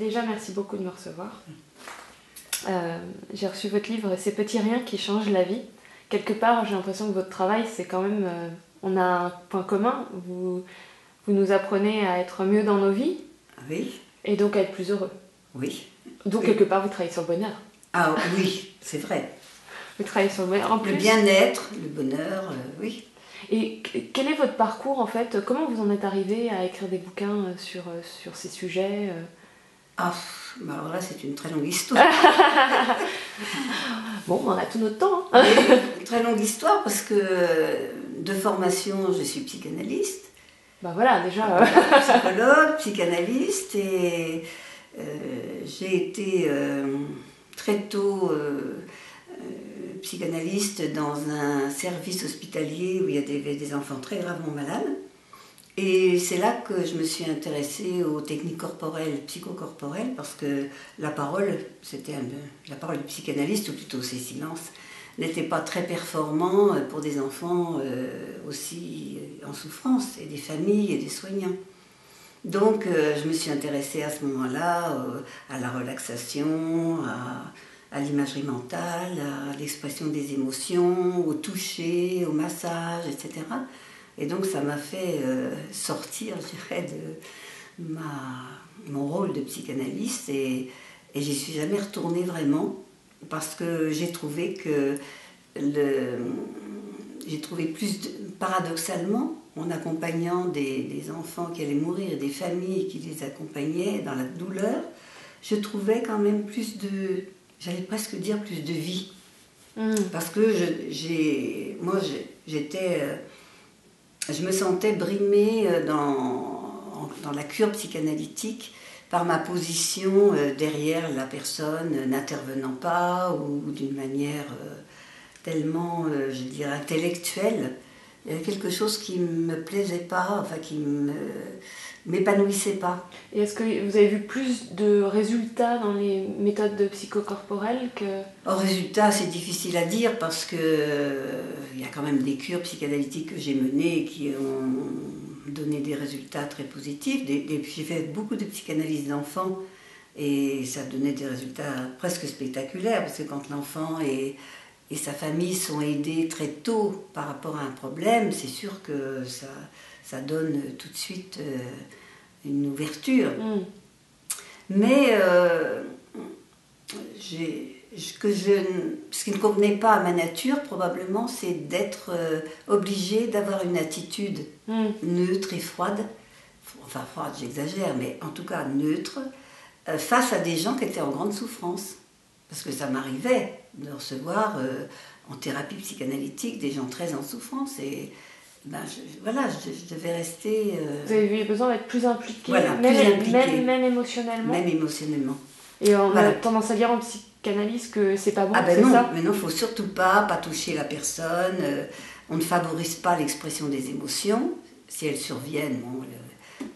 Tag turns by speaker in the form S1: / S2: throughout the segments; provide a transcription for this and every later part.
S1: déjà, merci beaucoup de me recevoir. J'ai reçu votre livre « Ces petits riens qui changent la vie ». Quelque part, j'ai l'impression que votre travail, c'est quand même... on a un point commun. Vous nous apprenez à être mieux dans nos vies.
S2: Oui.
S1: Et donc à être plus heureux.
S2: Oui.
S1: Donc,
S2: oui.
S1: quelque part, vous travaillez sur le bonheur.
S2: Ah oui, c'est vrai.
S1: Vous travaillez sur le bonheur. En plus,
S2: le bien-être, le bonheur, oui.
S1: Et quel est votre parcours, en fait? Comment vous en êtes arrivé à écrire des bouquins sur ces sujets?
S2: Ah, bah alors là, c'est une très longue histoire.
S1: Bon, on a tout notre temps. Hein.
S2: Une très longue histoire parce que de formation, je suis psychanalyste.
S1: Bah voilà, déjà.
S2: Psychologue, psychanalyste, et j'ai été très tôt psychanalyste dans un service hospitalier où il y avait des enfants très gravement malades. Et c'est là que je me suis intéressée aux techniques corporelles, psychocorporelles, parce que la parole du psychanalyste, ou plutôt ses silences, n'était pas très performant pour des enfants aussi en souffrance, et des familles et des soignants. Donc je me suis intéressée à ce moment-là à la relaxation, à l'imagerie mentale, à l'expression des émotions, au toucher, au massage, etc. Et donc ça m'a fait sortir, je dirais, de mon rôle de psychanalyste, et j'y suis jamais retournée vraiment, parce que j'ai trouvé que paradoxalement, en accompagnant des enfants qui allaient mourir et des familles qui les accompagnaient dans la douleur, je trouvais quand même j'allais presque dire plus de vie. Parce que je me sentais brimée dans la cure psychanalytique par ma position derrière la personne, n'intervenant pas ou d'une manière tellement, je dirais, intellectuelle. Il y avait quelque chose qui ne me plaisait pas, enfin qui ne m'épanouissait pas.
S1: Et est-ce que vous avez vu plus de résultats dans les méthodes psychocorporelles que...
S2: Résultats, c'est difficile à dire parce que il y a quand même des cures psychanalytiques que j'ai menées qui ont donné des résultats très positifs. J'ai fait beaucoup de psychanalyse d'enfants et ça donnait des résultats presque spectaculaires, parce que quand l'enfant et sa famille sont aidés très tôt par rapport à un problème, c'est sûr que ça donne tout de suite une ouverture. Mais ce qui ne convenait pas à ma nature, probablement, c'est d'être obligée d'avoir une attitude neutre et froide. Enfin, froide, j'exagère, mais en tout cas neutre, face à des gens qui étaient en grande souffrance. Parce que ça m'arrivait de recevoir en thérapie psychanalytique des gens très en souffrance, et je devais rester...
S1: Vous avez eu besoin d'être plus impliquée,
S2: voilà,
S1: même émotionnellement.
S2: Même émotionnellement.
S1: Et on a tendance à dire en psychanalyse que c'est pas bon,
S2: c'est
S1: non,
S2: ça. Mais non, il ne faut surtout pas toucher la personne. On ne favorise pas l'expression des émotions. Si elles surviennent,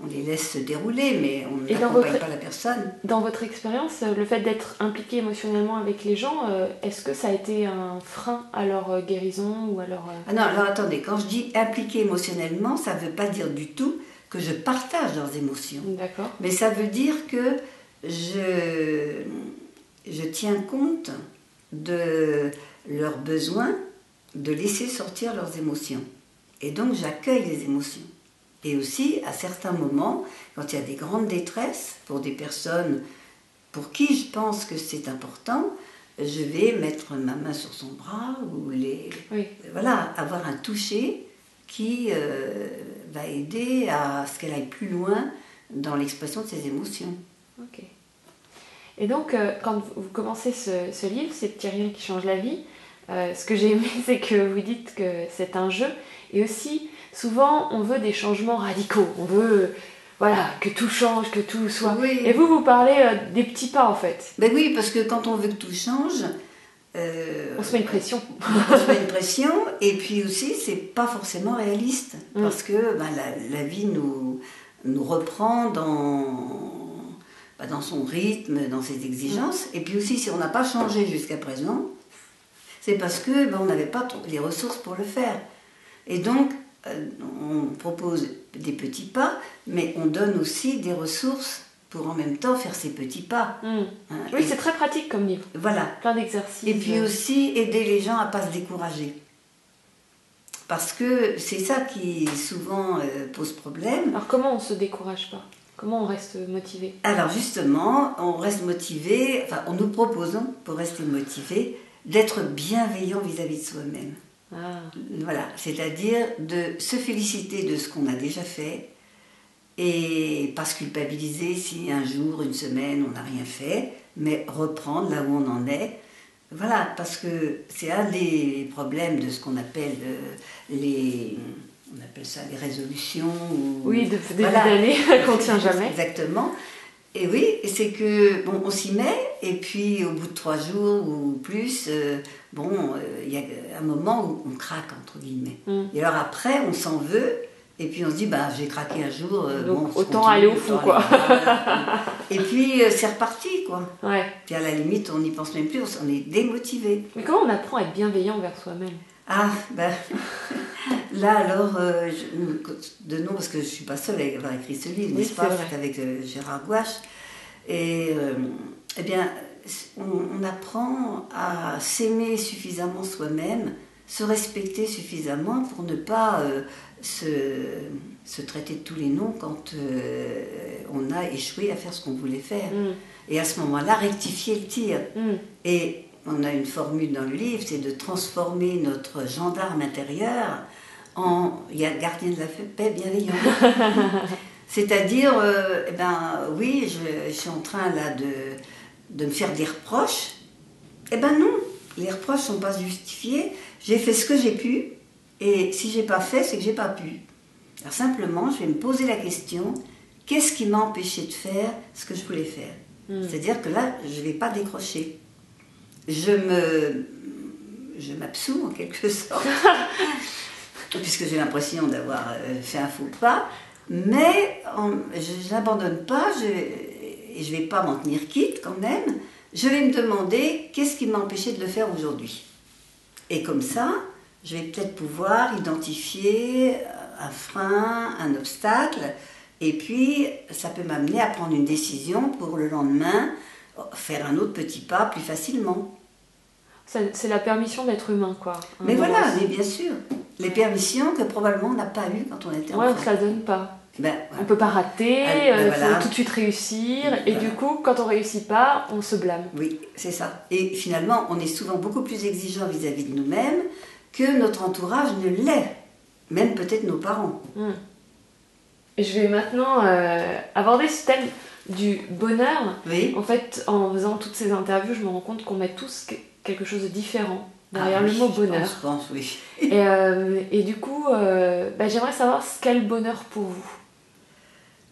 S2: on les laisse se dérouler, mais on n'accompagne pas la personne.
S1: Dans votre expérience, le fait d'être impliqué émotionnellement avec les gens, est-ce que ça a été un frein à leur guérison ou à leur...
S2: Ah non, alors attendez, quand je dis impliqué émotionnellement, ça ne veut pas dire du tout que je partage leurs émotions.
S1: D'accord.
S2: Mais ça veut dire que je tiens compte de leurs besoins, de laisser sortir leurs émotions. Et donc j'accueille les émotions. Et aussi, à certains moments, quand il y a des grandes détresses pour des personnes pour qui je pense que c'est important, je vais mettre ma main sur son bras ou avoir un toucher qui va aider à ce qu'elle aille plus loin dans l'expression de ses émotions.
S1: Ok. Et donc, quand vous commencez ce livre, Ces petits riens qui changent la vie, ce que j'ai aimé, c'est que vous dites que c'est un jeu, et aussi, souvent, on veut des changements radicaux, on veut que tout change, que tout soit...
S2: Oui.
S1: Et vous parlez des petits pas, en fait.
S2: Ben oui, parce que quand on veut que tout change...
S1: on se met une pression.
S2: On se met une pression, et puis aussi, c'est pas forcément réaliste, parce que la vie nous reprend dans son rythme, dans ses exigences, et puis aussi, si on n'a pas changé jusqu'à présent, c'est parce que on n'avait pas les ressources pour le faire. Et donc, on propose des petits pas, mais on donne aussi des ressources pour en même temps faire ses petits pas.
S1: Hein, oui, c'est très pratique comme livre.
S2: Voilà.
S1: Plein d'exercices.
S2: Et puis aussi aider les gens à ne pas se décourager. Parce que c'est ça qui souvent pose problème.
S1: Alors comment on ne se décourage pas? Comment on reste motivé?
S2: Alors justement, on reste motivé, enfin on nous propose, pour rester motivé, d'être bienveillant vis-à-vis de soi-même.
S1: Ah.
S2: Voilà, c'est-à-dire de se féliciter de ce qu'on a déjà fait et pas se culpabiliser si un jour, une semaine, on n'a rien fait, mais reprendre là où on en est. Voilà, parce que c'est un des problèmes de ce qu'on appelle on appelle ça les résolutions.
S1: Oui, de début d'année qu'on ne tient jamais.
S2: Exactement. Et oui, c'est que, bon, on s'y met, et puis au bout de 3 jours ou plus, il y a un moment où on craque, entre guillemets. Et alors après, on s'en veut, et puis on se dit, j'ai craqué un jour.
S1: Donc autant aller au fond, quoi.
S2: Et puis c'est reparti, quoi.
S1: Ouais.
S2: Puis à la limite, on n'y pense même plus, on est démotivé.
S1: Mais comment on apprend à être bienveillant envers soi-même?
S2: Là alors, de nom, parce que je ne suis pas seule à avoir écrit ce livre, n'est-ce pas? C'est avec Gérard Gouache. Et eh bien, on apprend à s'aimer suffisamment soi-même, se respecter suffisamment pour ne pas se traiter de tous les noms quand on a échoué à faire ce qu'on voulait faire. Et à ce moment-là, rectifier le tir. Et on a une formule dans le livre, c'est de transformer notre gendarme intérieur en gardien de la paix bienveillant. C'est-à-dire, oui, je suis en train là de me faire des reproches. Eh ben non, les reproches ne sont pas justifiés. J'ai fait ce que j'ai pu, et si j'ai pas fait, c'est que j'ai pas pu. Alors simplement, je vais me poser la question, qu'est-ce qui m'a empêché de faire ce que je voulais faire? C'est-à-dire que là, je ne vais pas décrocher. Je m'absous en quelque sorte, puisque j'ai l'impression d'avoir fait un faux pas, mais je n'abandonne pas, et je ne vais pas m'en tenir quitte quand même. Je vais me demander qu'est-ce qui m'a empêché de le faire aujourd'hui. Et comme ça, je vais peut-être pouvoir identifier un frein, un obstacle, et puis ça peut m'amener à prendre une décision pour le lendemain, faire un autre petit pas plus facilement.
S1: C'est la permission d'être humain, quoi.
S2: Mais voilà, mais bien sûr. Les permissions que probablement on n'a pas eues quand on était enfant.
S1: Ouais, on ne se la donne pas.
S2: Voilà.
S1: On ne peut pas rater, il faut tout de suite réussir, et du coup, quand on ne réussit pas, on se blâme.
S2: Oui, c'est ça. Et finalement, on est souvent beaucoup plus exigeant vis-à-vis de nous-mêmes que notre entourage ne l'est. Même peut-être nos parents.
S1: Et je vais maintenant aborder ce thème du bonheur.
S2: Oui.
S1: En fait, en faisant toutes ces interviews, je me rends compte qu'on met tous quelque chose de différent derrière le mot bonheur.
S2: Je pense, oui.
S1: Et du coup, j'aimerais savoir ce qu'est le bonheur pour vous.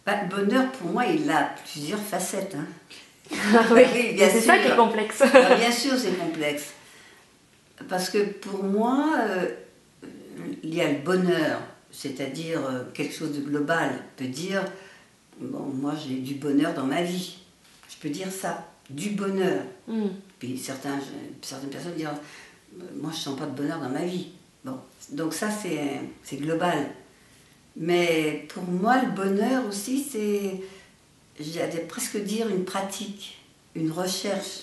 S2: Le bonheur, pour moi, il a plusieurs facettes.
S1: Oui, bien c'est ça qui est complexe.
S2: Bien sûr, c'est complexe. Parce que pour moi, il y a le bonheur, c'est-à-dire quelque chose de global. On peut dire, moi j'ai du bonheur dans ma vie. Je peux dire ça, du bonheur. Puis certaines personnes disent, moi je ne sens pas de bonheur dans ma vie. Bon, donc ça c'est global. Mais pour moi, le bonheur aussi, c'est, j'allais presque dire, une pratique, une recherche.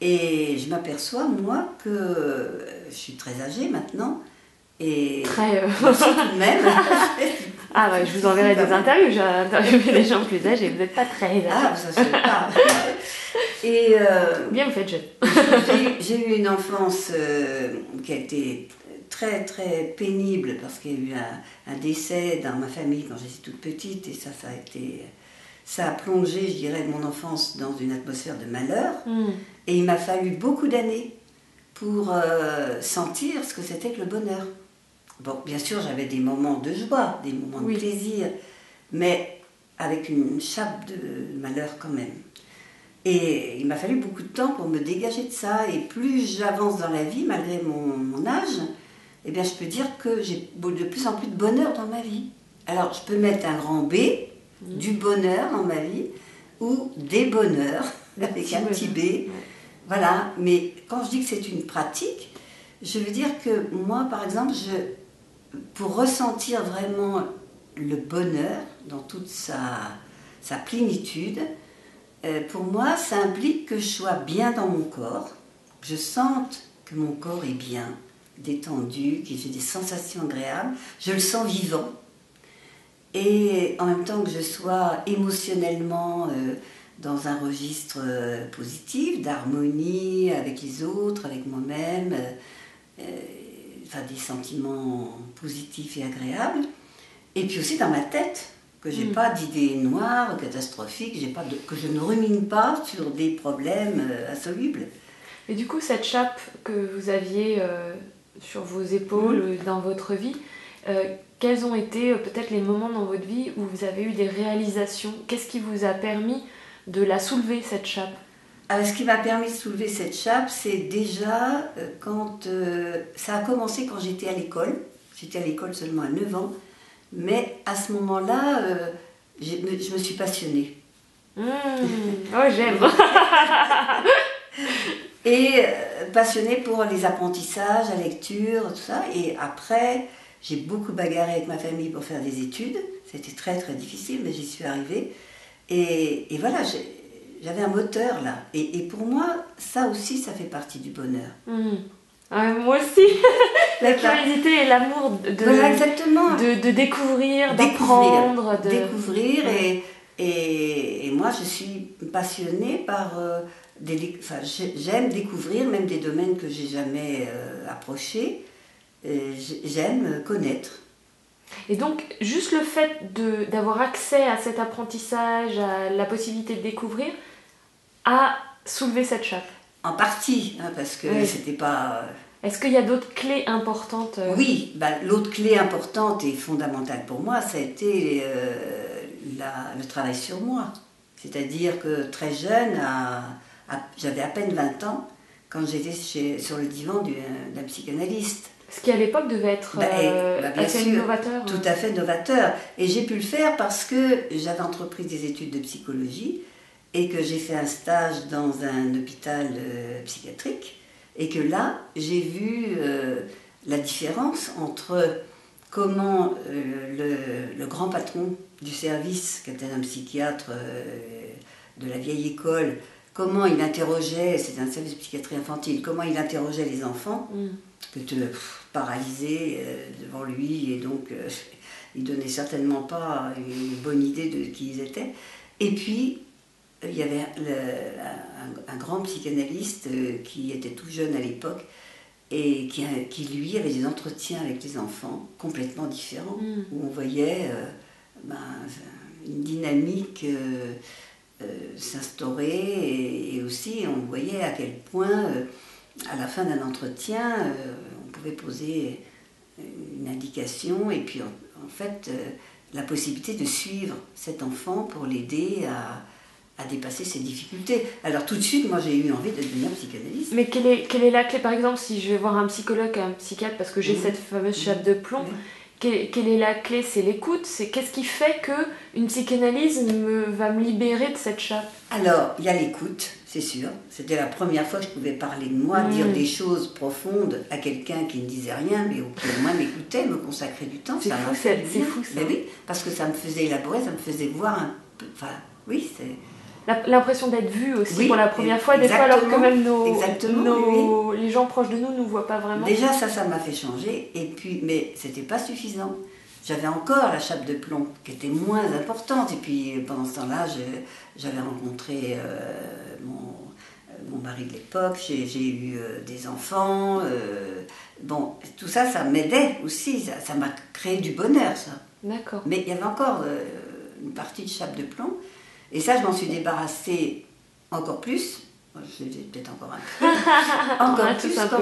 S2: Et je m'aperçois, moi, que je suis très âgée maintenant. Et
S1: très
S2: tout de même.
S1: Je vous enverrai des interviews. J'ai interviewé des gens plus âgés. Vous n'êtes pas très âgés.
S2: Ça se fait pas. Et
S1: bien, vous faites jeune.
S2: J'ai eu une enfance qui a été très très pénible parce qu'il y a eu un décès dans ma famille quand j'étais toute petite, et ça a plongé, je dirais, mon enfance dans une atmosphère de malheur. Et il m'a fallu beaucoup d'années pour sentir ce que c'était que le bonheur. Bon, bien sûr, j'avais des moments de joie, des moments de plaisir, mais avec une chape de malheur quand même. Et il m'a fallu beaucoup de temps pour me dégager de ça. Et plus j'avance dans la vie, malgré mon âge, eh bien, je peux dire que j'ai de plus en plus de bonheur dans ma vie. Alors, je peux mettre un grand B, du bonheur dans ma vie, ou des bonheurs, avec un petit B. Voilà, mais quand je dis que c'est une pratique, je veux dire que moi, par exemple, pour ressentir vraiment le bonheur dans toute sa sa plénitude, pour moi, ça implique que je sois bien dans mon corps, que je sente que mon corps est bien, détendu, que j'ai des sensations agréables, je le sens vivant. Et en même temps que je sois émotionnellement dans un registre positif, d'harmonie avec les autres, avec moi-même, enfin des sentiments positifs et agréables. Et puis aussi dans ma tête, que j'ai pas d'idées noires, catastrophiques, que je ne rumine pas sur des problèmes insolubles.
S1: Et du coup, cette chape que vous aviez sur vos épaules dans votre vie, quels ont été peut-être les moments dans votre vie où vous avez eu des réalisations? Qu'est-ce qui vous a permis de la soulever, cette chape?
S2: Alors, ce qui m'a permis de soulever cette chape, c'est déjà quand ça a commencé quand j'étais à l'école. J'étais à l'école seulement à 9 ans. Mais à ce moment-là, je me suis passionnée.
S1: Oh, j'aime.
S2: Et passionnée pour les apprentissages, la lecture, tout ça. Et après, j'ai beaucoup bagarré avec ma famille pour faire des études. C'était très très difficile, mais j'y suis arrivée. Et voilà, j'avais un moteur là. Et pour moi, ça aussi, ça fait partie du bonheur.
S1: Moi aussi. La curiosité et l'amour
S2: voilà, exactement.
S1: de découvrir, d'apprendre.
S2: Découvrir. Et moi, je suis passionnée par... j'aime découvrir même des domaines que j'ai jamais approchés. J'aime connaître.
S1: Et donc, juste le fait d'avoir accès à cet apprentissage, à la possibilité de découvrir, a soulevé cette chape.
S2: En partie, hein, parce que c'était pas...
S1: Est-ce qu'il y a d'autres clés importantes
S2: Oui, l'autre clé importante et fondamentale pour moi, ça a été le travail sur moi. C'est-à-dire que très jeune, j'avais à peine 20 ans, quand j'étais sur le divan d'un psychanalyste.
S1: Ce qui à l'époque devait être assez novateur.
S2: Tout à fait novateur. Et j'ai pu le faire parce que j'avais entrepris des études de psychologie et que j'ai fait un stage dans un hôpital psychiatrique. Et que là, j'ai vu la différence entre comment le grand patron du service, qui était un psychiatre de la vieille école, comment il interrogeait, c'était un service de psychiatrie infantile, comment il interrogeait les enfants, que tu paralysé devant lui, et donc il donnait certainement pas une bonne idée de qui ils étaient. Et puis, il y avait un grand psychanalyste qui était tout jeune à l'époque et qui lui avait des entretiens avec les enfants complètement différents, où on voyait une dynamique s'instaurer et aussi on voyait à quel point à la fin d'un entretien on pouvait poser une indication et puis en fait la possibilité de suivre cet enfant pour l'aider à dépasser ses difficultés. Alors tout de suite, moi j'ai eu envie de devenir psychanalyste.
S1: Mais quelle est la clé, par exemple, si je vais voir un psychologue, un psychiatre, parce que j'ai cette fameuse chape de plomb, quelle est la clé? C'est l'écoute? C'est qu'est-ce qui fait qu'une psychanalyse va me libérer de cette chape?
S2: Alors, il y a l'écoute, c'est sûr. C'était la première fois que je pouvais parler de moi, dire des choses profondes à quelqu'un qui ne disait rien, mais qui au moins m'écoutait, me consacrait du temps.
S1: C'est fou, c'est fou ça.
S2: Mais oui, parce que ça me faisait élaborer, ça me faisait voir un peu... Enfin, oui, c'est...
S1: L'impression d'être vue aussi pour la première fois, des fois, alors que même les gens proches de nous ne nous voient pas vraiment.
S2: Déjà, ça m'a fait changer, et puis, mais c'était pas suffisant. J'avais encore la chape de plomb, qui était moins importante, et puis pendant ce temps-là, j'avais rencontré mon mari de l'époque, j'ai eu des enfants, bon, tout ça, ça m'aidait aussi, ça m'a créé du bonheur, ça.
S1: D'accord.
S2: Mais il y avait encore une partie de chape de plomb, et ça, je m'en suis débarrassée encore plus. J'ai peut-être encore un peu. Encore plus quand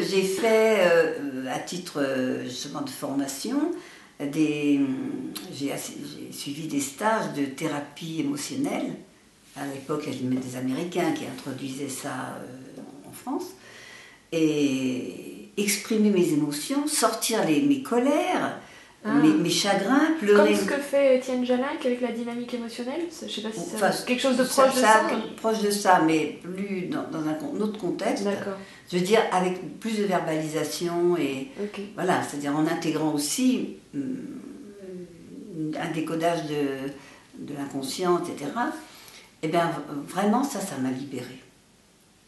S2: j'ai fait, à titre justement de formation, j'ai suivi des stages de thérapie émotionnelle. À l'époque, il y avait des Américains qui introduisaient ça en France. Et exprimer mes émotions, sortir mes colères, mes chagrins, pleurer.
S1: Comme ce que fait Étienne Jalin avec la dynamique émotionnelle. Je ne sais pas si c'est quelque chose de proche de ça.
S2: Proche de ça, mais plus dans un autre contexte.
S1: D'accord.
S2: Je veux dire, avec plus de verbalisation et voilà, c'est-à-dire en intégrant aussi un décodage de l'inconscient, etc. Eh bien, vraiment, ça m'a libérée.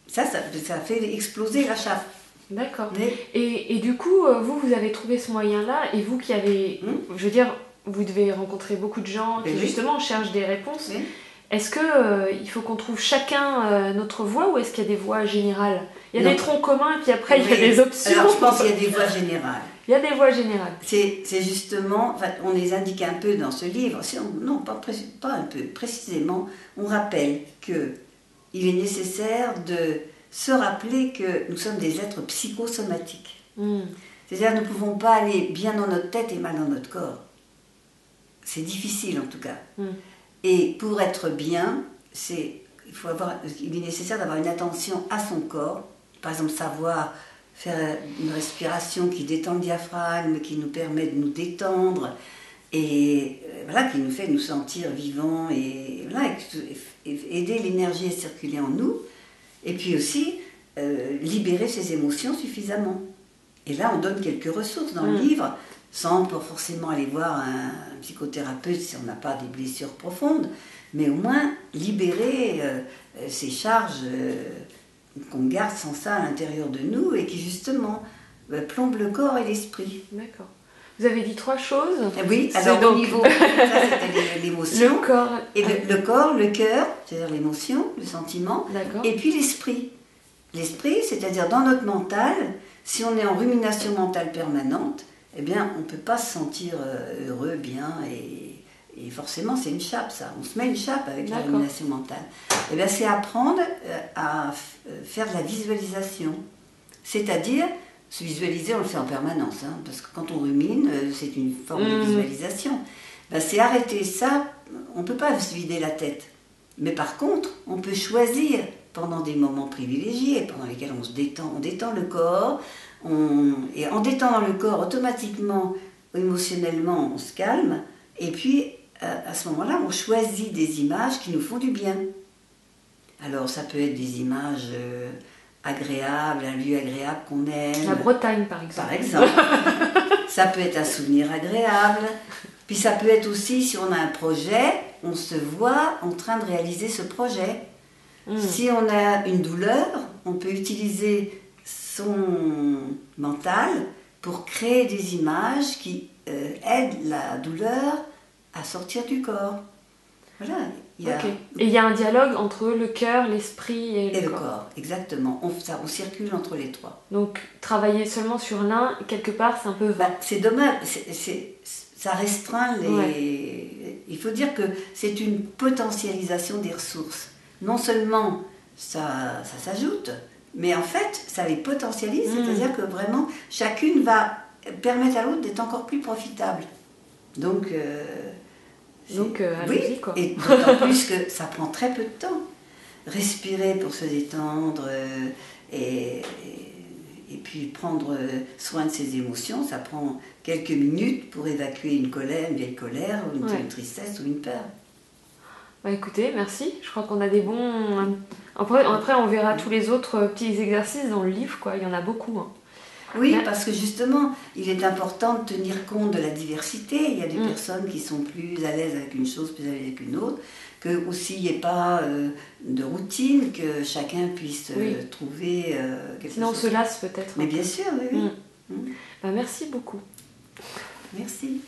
S2: Ça fait exploser la chape.
S1: D'accord. Et du coup, vous avez trouvé ce moyen-là, et vous qui avez, je veux dire, vous devez rencontrer beaucoup de gens qui justement cherchent des réponses.
S2: Oui.
S1: Est-ce que il faut qu'on trouve chacun notre voie, ou est-ce qu'il y a des voies générales? Il y a des troncs communs, et puis après il y a des options.
S2: Alors je pense qu'il y a des voies générales.
S1: Il y a des voies générales.
S2: C'est justement, enfin, on les indique un peu dans ce livre, non, pas un peu, précisément, on rappelle qu'il est nécessaire de se rappeler que nous sommes des êtres psychosomatiques. C'est-à-dire nous ne pouvons pas aller bien dans notre tête et mal dans notre corps. C'est difficile en tout cas. Et pour être bien, il est nécessaire d'avoir une attention à son corps. Par exemple, savoir faire une respiration qui détend le diaphragme, qui nous permet de nous détendre, et voilà, qui nous fait nous sentir vivants, et voilà, aider l'énergie à circuler en nous. Et puis aussi, libérer ses émotions suffisamment. Et là, on donne quelques ressources dans le livre, sans pas forcément aller voir un psychothérapeute si on n'a pas des blessures profondes, mais au moins libérer ces charges qu'on garde sans ça à l'intérieur de nous, et qui justement plombent le corps et l'esprit.
S1: D'accord. Vous avez dit 3 choses.
S2: Oui, alors au niveau, ça c'était l'émotion.
S1: Le corps.
S2: Et le corps, le cœur, c'est-à-dire l'émotion, le sentiment.
S1: D'accord.
S2: Et puis l'esprit. L'esprit, c'est-à-dire dans notre mental, si on est en rumination mentale permanente, eh bien on ne peut pas se sentir heureux, bien, et forcément c'est une chape ça. On se met une chape avec la rumination mentale. Eh bien c'est apprendre à faire de la visualisation. C'est-à-dire, se visualiser, on le fait en permanence, hein, parce que quand on rumine, c'est une forme de visualisation. Ben, c'est arrêter ça, on ne peut pas se vider la tête. Mais par contre, on peut choisir pendant des moments privilégiés, pendant lesquels on détend le corps, et en détendant le corps, automatiquement, émotionnellement, on se calme, et puis à ce moment-là, on choisit des images qui nous font du bien. Alors ça peut être des images agréable, un lieu agréable qu'on aime.
S1: La Bretagne, par exemple.
S2: Par exemple. Ça peut être un souvenir agréable. Puis ça peut être aussi, si on a un projet, on se voit en train de réaliser ce projet. Si on a une douleur, on peut utiliser son mental pour créer des images qui aident la douleur à sortir du corps. Voilà.
S1: Et il y a un dialogue entre le cœur, l'esprit et le corps.
S2: Exactement. On circule entre les trois.
S1: Donc, travailler seulement sur l'un, quelque part, c'est un peu vain.
S2: C'est dommage. Ça restreint les... Ouais. Il faut dire que c'est une potentialisation des ressources. Non seulement ça s'ajoute, mais en fait, ça les potentialise. C'est-à-dire que vraiment, chacune va permettre à l'autre d'être encore plus profitable. Donc
S1: allez-y, quoi.
S2: Et d'autant plus que ça prend très peu de temps. Respirer pour se détendre et puis prendre soin de ses émotions, ça prend quelques minutes pour évacuer une colère, une vieille colère, ou une tristesse ou une peur.
S1: Bah écoutez, merci. Je crois qu'on a des bons... Après, on verra tous les autres petits exercices dans le livre, quoi. Il y en a beaucoup, hein.
S2: Oui, parce que justement, il est important de tenir compte de la diversité. Il y a des personnes qui sont plus à l'aise avec une chose, plus à l'aise avec une autre. Que aussi il n'y ait pas de routine, que chacun puisse trouver quelque chose.
S1: Sinon on se lasse peut-être.
S2: Mais bien sûr, oui.
S1: Bah, merci beaucoup.
S2: Merci.